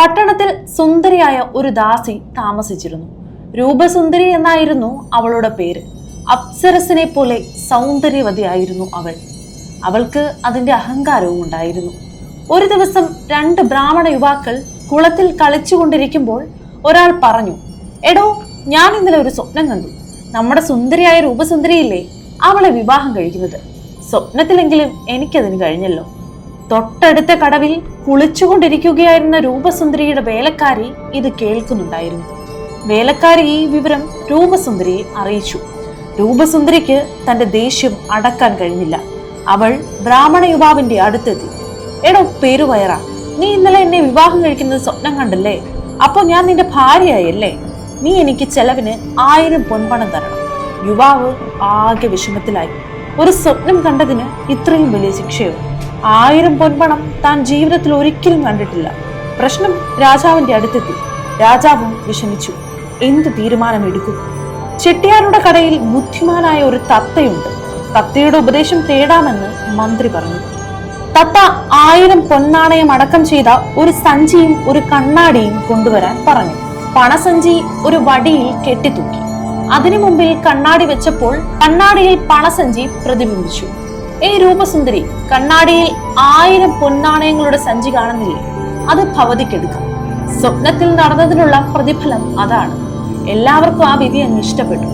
പട്ടണത്തിൽ സുന്ദരിയായ ഒരു ദാസി താമസിച്ചിരുന്നു. രൂപസുന്ദരി എന്നായിരുന്നു അവളുടെ പേര്. അപ്സരസിനെ പോലെ സൗന്ദര്യവതിയായിരുന്നു അവൾ. അവൾക്ക് അതിന്റെ അഹങ്കാരവും ഉണ്ടായിരുന്നു. ഒരു ദിവസം 2 ബ്രാഹ്മണ യുവാക്കൾ കുളത്തിൽ കളിച്ചുകൊണ്ടിരിക്കുമ്പോൾ ഒരാൾ പറഞ്ഞു, എടോ, ഞാൻ ഇന്നലെ ഒരു സ്വപ്നം കണ്ടു. നമ്മുടെ സുന്ദരിയായ രൂപസുന്ദരിയില്ലേ, അവളെ വിവാഹം കഴിക്കുന്നത്. സ്വപ്നത്തിലെങ്കിലും എനിക്കതിന് കഴിഞ്ഞല്ലോ. തൊട്ടടുത്ത കടവിൽ കുളിച്ചുകൊണ്ടിരിക്കുകയായിരുന്ന രൂപസുന്ദരിയുടെ വേലക്കാരി ഇത് കേൾക്കുന്നുണ്ടായിരുന്നു. വേലക്കാരി ഈ വിവരം രൂപസുന്ദരിയെ അറിയിച്ചു. രൂപസുന്ദരിക്ക് തന്റെ ദേഷ്യം അടക്കാൻ കഴിഞ്ഞില്ല. അവൾ ബ്രാഹ്മണ യുവാവിന്റെ അടുത്തെത്തി. എടോ പേരുവയറ, നീ ഇന്നലെ എന്നെ വിവാഹം കഴിക്കുന്നത് സ്വപ്നം കണ്ടല്ലേ? അപ്പൊ ഞാൻ നിന്റെ ഭാര്യയായല്ലേ? നീ എനിക്ക് ചെലവിന് 1000 പൊൻപണം തരണം. യുവാവ് ആകെ വിഷമത്തിലായി. ഒരു സ്വപ്നം കണ്ടതിന് ഇത്രയും വലിയ ശിക്ഷയോ? 1000 പൊൻപണം താൻ ജീവിതത്തിൽ ഒരിക്കലും കണ്ടിട്ടില്ല. പ്രശ്നം രാജാവിന്റെ അടുത്തെത്തി. രാജാവും വിഷമിച്ചു. എന്ത് തീരുമാനമെടുക്കും? ചെട്ടിയാരുടെ കടയിൽ ബുദ്ധിമാനായ ഒരു തത്തയുണ്ട്. തത്തയുടെ ഉപദേശം തേടാമെന്ന് മന്ത്രി പറഞ്ഞു. തത്ത 1000 പൊന്നാണയം അടക്കം ചെയ്ത ഒരു സഞ്ചിയും ഒരു കണ്ണാടിയും കൊണ്ടുവരാൻ പറഞ്ഞു. പണസഞ്ചി ഒരു വടിയിൽ കെട്ടിത്തൂക്കി. അതിനു മുമ്പിൽ കണ്ണാടി വെച്ചപ്പോൾ കണ്ണാടിയിൽ പണസഞ്ചി പ്രതിബിംബിച്ചു. ഏയ് രൂപസുന്ദരി, കണ്ണാടിയിൽ 1000 പൊന്നാണയങ്ങളുടെ സഞ്ചി കാണുന്നില്ലേ? അത് ഭവതിക്കെടുക്കാം. സ്വപ്നത്തിൽ നടന്നതിനുള്ള പ്രതിഫലം അതാണ്. എല്ലാവർക്കും ആ വിധി അങ്ങ് ഇഷ്ടപ്പെട്ടു.